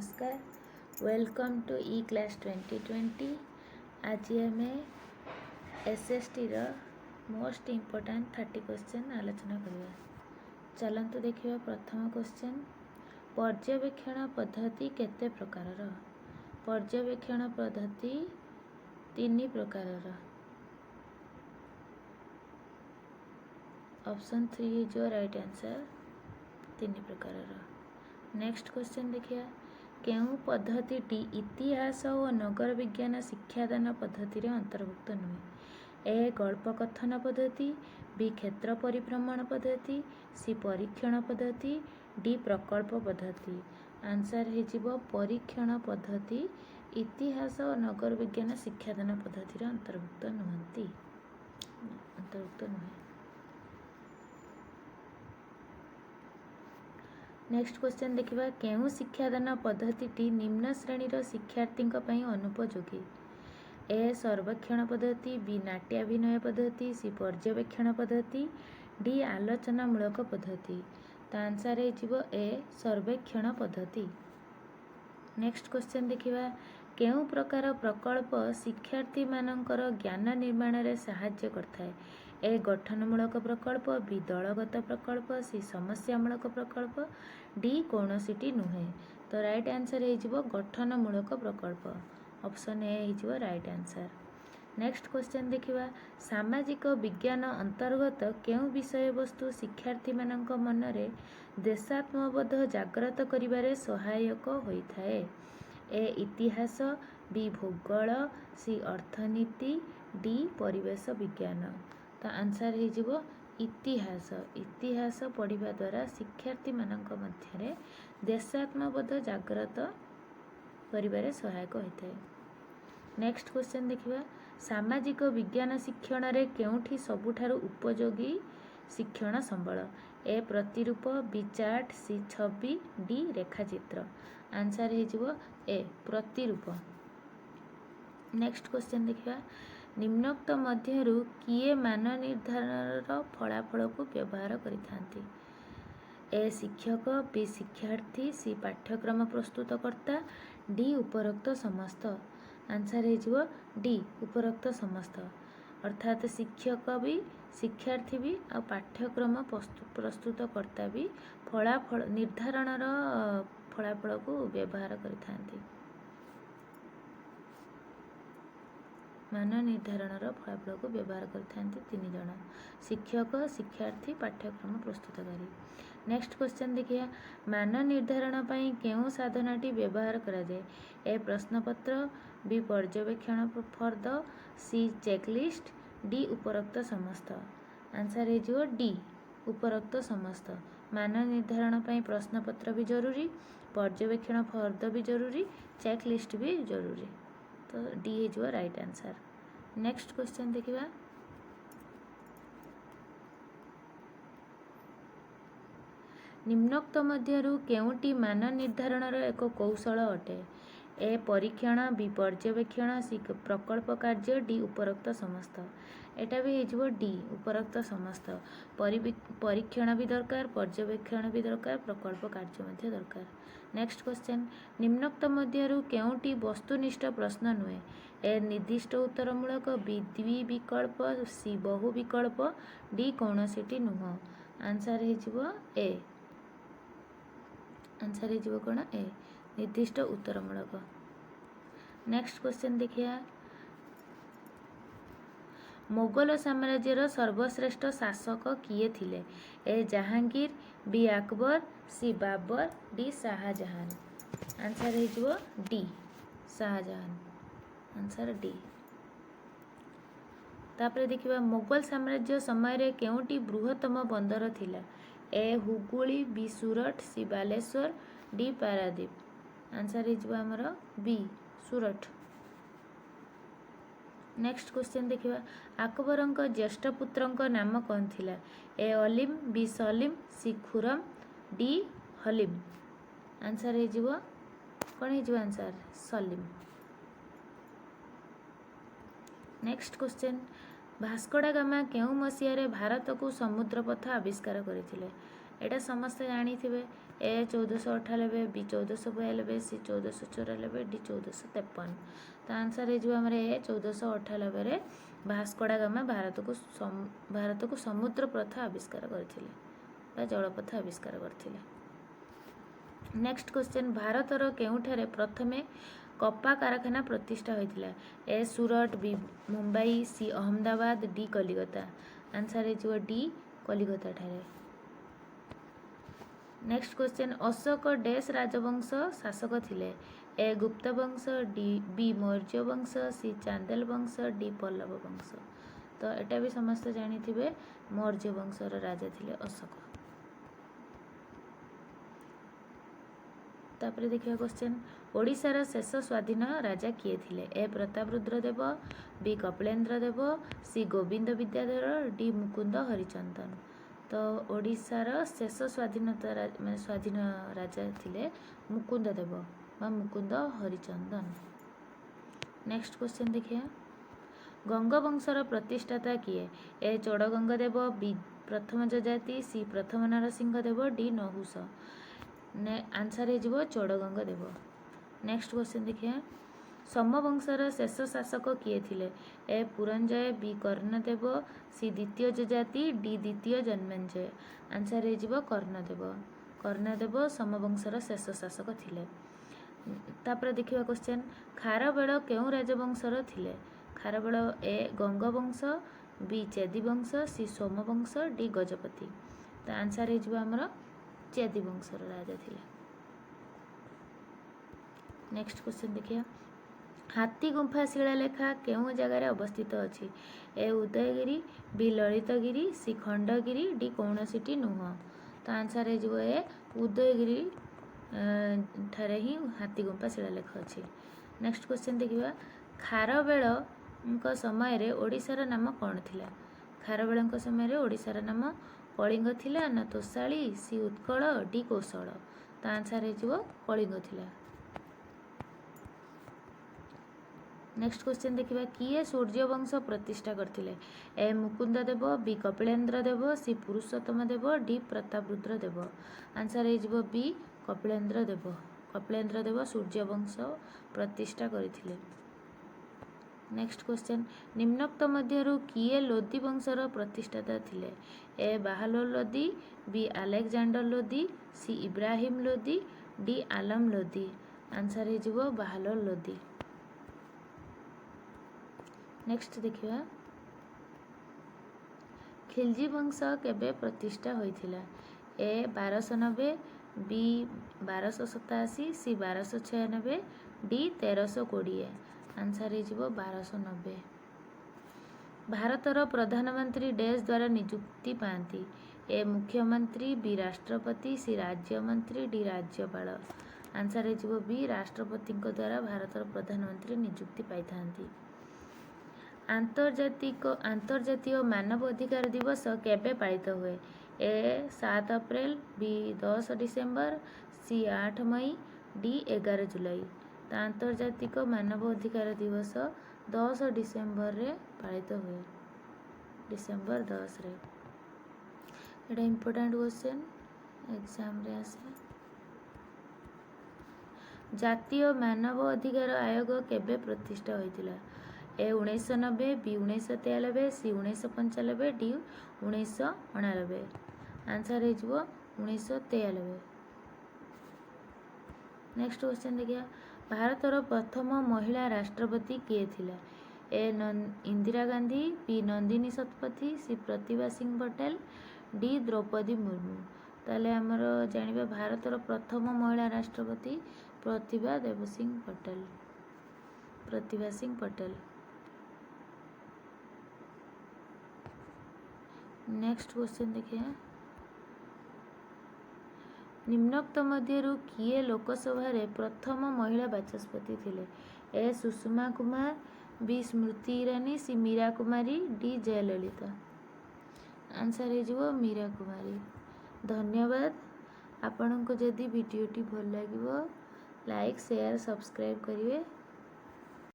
नमस्कार welcome to E class 2020। आज आम एसएसटी रो मोस्ट इम्पोर्टेंट 30 क्वेश्चन आलोचना करवा। चलतु देखिए प्रथम क्वेश्चन, पर्यवेक्षण पद्धति केते प्रकार? पर्यवेक्षण पद्धति 3 प्रकार। Option 3 is your right answer. 3 प्रकार। नेक्स्ट क्वेश्चन देखिए, केउं पद्धति इतिहास और नगर विज्ञान शिक्षादान पद्धति रे अंतर्भुक्त नुहे? ए गल्प कथन पद्धति, बी क्षेत्र परिभ्रमण पद्धति, सी परीक्षण पद्धति, डी प्रकल्प पद्धति। आंसर है परीक्षण पद्धति इतिहास और नगर विज्ञान शिक्षादान पद्धति रे अंतर्भुक्त नुहंती। नेक्स्ट क्वेश्चन देखिबा, केउं शिक्षादान पद्धति निम्न श्रेणी शिक्षार्थी अनुपयोगी? ए सर्वेक्षण पद्धति, बी नाट्याभिनय पद्धति, सी पर्यवेक्षण पद्धति, डी आलोचनामूलक पद्धति। तो आंसर है ए सर्वेक्षण पद्धति। नेक्स्ट क्वेश्चन देखिबा, केउं प्रकार प्रकल्प शिक्षार्थी मानकर ज्ञान निर्माण रे सहाय्य करथाय? ए गठनमूलक प्रकल्प, बी दलगत प्रकल्प, सी समस्यामूलक प्रकल्प, डी कौनसीटी नुहे। तो राइट आंसर है गठनमूलक प्रकल्प। ऑप्शन ए है राइट आंसर। नेक्स्ट क्वेश्चन देखिबा, सामाजिक विज्ञान अंतर्गत केउं विषय वस्तु शिक्षार्थी मानक मनरे देशात्मबोध जागृत करिबारे सहायक होइथाए? ए इतिहास, बी भूगोल, सी अर्थनीति, डी परिवेश विज्ञान। तो आंसर है इतिहास। इतिहास पढ़िबा द्वारा शिक्षार्थी मानक मध्यरे देशात्मबोध जागृत करिबारे सहायक होइथाए। नेक्स्ट क्वेश्चन देखिबा, सामाजिक विज्ञान शिक्षण रे केउठी सबुठारु उपयोगी शिक्षण संबल? ए प्रतिरूप, बी चार्ट, सी छवि, डी रेखाचित्र। आंसर है ए प्रतिरूप। नेक्स्ट क्वेश्चन देखिबा, निम्नोक्त मध्यरु किए मान निर्धारण फलाफल को व्यवहार करिथांती? ए शिक्षक, बी शिक्षार्थी, सी पाठ्यक्रम प्रस्तुतकर्ता, डी उपरोक्त समस्त। आंसर है डी उपरोक्त समस्त। अर्थात शिक्षक भी, शिक्षार्थी भी और पाठ्यक्रम प्रस्तुतकर्ता भी फलाफल निर्धारण फलाफल को व्यवहार करिथांती। मान निर्धारण फलाफल को व्यवहार करते 3 जन, शिक्षक, शिक्षार्थी, पाठ्यक्रम प्रस्तुतकारी। नेक्स्ट क्वेश्चन देखिए, मान निर्धारण पई केउं साधनटी व्यवहार करा जाए? ए प्रश्नपत्र, बी पर्यवेक्षण फर्द, सी चेकलिस्ट, डी उपरोक्त समस्त। आंसर है डी उपरोक्त समस्त। मान निर्धारण पई प्रश्नपत्र भी जरूरी, पर्यवेक्षण फर्द भी जरूरी, चेकलिस्ट भी जरूरी। तो डी है राइट आंसर। नेक्स्ट क्वेश्चन देखिबा, निम्नोक्त मध्यरु केउटी मान निर्धारण एक कौशल अटे? ए परीक्षण, बी पर्यवेक्षण, सी प्रकल्प कार्य, डी उपरोक्त समस्त। एटा भी है डी उपरोक्त समस्त। परीक्षण भी दरकार, पर्यवेक्षण भी दरकार, प्रकल्प कार्य मध्य दरकार। नेक्स्ट क्वेश्चन, निम्नोक्त मध्यरु केउटी वस्तुनिष्ठ प्रश्न नुहे? ए निर्दिष्ट उत्तरमूलक, बी द्विविकल्प, सी बहु विकल्प, डी कौनसीटी नुह। आंसर है ए। आंसर है कौन? ए निर्दिष्ट उत्तरमूलक। नेक्स्ट क्वेश्चन देखिए, मोगल साम्राज्यर सर्वश्रेष्ठ शासक किए थिले? A Jahangir, B Akbar, C Babur, D Shah Jahan. Answer है डी शाहजहां। Answer D. तापर देखिबा, मोगल साम्राज्य समय रे केउटी बृहत्तम बंदर थिला? ए हुगुली, बी सूरत, सी बालेश्वर, डी पारादीप। आंसर है हमर बी सूरत। नेक्स्ट क्वेश्चन देखिबा, अकबरंक ज्येष्ठ पुत्रंक नाम कौन थिला? ए अलीम, बी सलीम, सी खुरम, डी हलीम। आंसर है कौन है answer? Salim. Next question, Vasco दा गामा केउं मसीह रे भारत को समुद्र पथ आविष्कार करथिले? एटा समस्त जानी थिबे, ए 1498, बी 1492, सी 1494, डी 1453। तो आंसर हो ए 1498 भास्को डा गामा भारत को समुद्र पथ आविष्कार करथिले, जलपथ आविष्कार करथिले। नेक्स्ट क्वेश्चन, भारतर केउठारे प्रथमे कपा कारखाना प्रतिष्ठा होइतिला? A Surat, B Mumbai, C Ahmedabad, D Kolkata. Answer हो डी कलिकता ठारे। नेक्स्ट क्वेश्चन, अशोक डैश राजवंश शासक थिले? ए गुप्त वंश, बी मौर्य वंश, सी चांदेल वंश, डी पल्लव वंश। तो एटा भी समस्त जानी मौर्य वंशर राजा थिले अशोक। तापर देखिए क्वेश्चन, ओडिशार शेष स्वाधीन राजा किए थिले? ए प्रतापरुद्र देव, बी कपिलेन्द्र देव, सी गोविंद विद्याधर, डी मुकुंद हरिचंदन। तो ओडिशार शेष स्वाधीन राजा थिले मुकुंद देव बा मुकुंद हरिचंदन। नेक्स्ट क्वेश्चन देखिए, गंगवंशर प्रतिष्ठाता किए? ए चोड़गंगदेव, बी प्रथम जजाति, सी प्रथम नरसिंह देव, डी नहुष। आंसर हो चोड़गंगदेव। नेक्स्ट क्वेश्चन देखिए, सोमवंशर शेष शासक किए थिले? ए पुरंजय, बी कर्णदेव, सी द्वितीय जजाति, डी द्वितीय जन्मेंजय। आंसर हो कर्णदेव। कर्णदेव सोमवंशर शेष शासक थिले। तापर देखिए क्वेश्चन, खारवेल केउ राजवंशर थिले? खारवेल ए गंगवंश, बी चेदीवंश, सी सोमवंश, डी गजपति। तो आंसर हो आमर चेदीवंशर राजा थिले। नेक्स्ट क्वेश्चन देखिए, हाथी गुंफा शिलालेखा केउ जगार अवस्थित अछि? ए उदयगिरी, बी ललितगिरी, सी खंडगिरी, डी कौनसीटी नुह। तो आंसर हो ए उदयगिरी ठारे ही हाथी गुंफा शिलालेख अछि। नेक्स्ट क्वेश्चन देखिबा, खारवेल समय रे ओडिशार नाम कौन थिला? खारवेल समय रे ओडिशार नाम कलिंग थिला ना तोषाली, सी उत्कल, डी कौशल। तो आंसर हो कलिंग थिला। नेक्स्ट क्वेश्चन देखिबा, किए सूर्यवंश प्रतिष्ठा करथिले? ए मुकुंद देव, बी कपिलेन्द्र देव, सी पुरुषोत्तम देव, डी प्रतापरुद्र देव। आंसर हो बी कपिलेन्द्र देव। कपिलेन्द्र देव सूर्यवंश प्रतिष्ठा करथिले। नेक्स्ट क्वेश्चन, निम्नोक्त मध्यरु किए लोदी वंशर प्रतिष्ठाता थिले? ए बाहलोल लोदी, बी अलेक्जेंडर लोदी, सी इब्राहिम लोदी, डी आलम लोदी। आंसर हो बाहलोल लोदी। नेक्स्ट देखिए, खिलजी वंश केबे प्रतिष्ठा होइथिला? ए 1290, बी 1287, सी 1296, डी 1320। आंसर हो 1290। भारतर प्रधानमंत्री डैश द्वारा नियुक्ति पाती? ए मुख्यमंत्री, बी राष्ट्रपति, सी राज्यमंत्री, डी राज्यपाल। आंसर हो बी राष्ट्रपति द्वारा भारतर प्रधानमंत्री नियुक्ति पाई थांती। आंतर्जातीय मानव अधिकार दिवस केबे पालित हुए? ए 7 अप्रैल, बी 10 डिसेम्बर, सी 8 मई, डी 11 जुलाई। तो आंतर्जातिक मानव अधिकार दिवस 10 डिसेम्बर रे पालित हुए, डिसेम्बर 10 रे। एटा इम्पोर्टेंट क्वेश्चन एग्जाम रे आसे। जातीय मानव अधिकार आयोग केबे प्रतिष्ठा होइतिला? ए 1990, बी 1993, सी 1995, डी 1989। आंसर हो 1993। नेक्स्ट क्वेश्चन देखिए, भारतर प्रथम महिला राष्ट्रपति किए थिला? ए इंदिरा गांधी, बी नंदिनी शतपथी, सी प्रतिभा सिंह पटेल, डी द्रौपदी मुर्मू। ताले आमर जानिबा भारतर प्रथम महिला राष्ट्रपति प्रतिभा देवसिंह पटेल, प्रतिभा सिंह पटेल। नेक्स्ट क्वेश्चन देखिए, निम्नोक्त मध्यरु किए लोकसभा रे प्रथम महिला बाचस्पति थिले? ए सुषमा कुमार, बी स्मृति ईरानी, सी मीरा कुमारी, डी जयललिता। आंसर हो मीरा कुमारी। धन्यवाद। आपन को जदि वीडियोटी भल लगिवो लाइक शेयर सब्सक्राइब करिवे।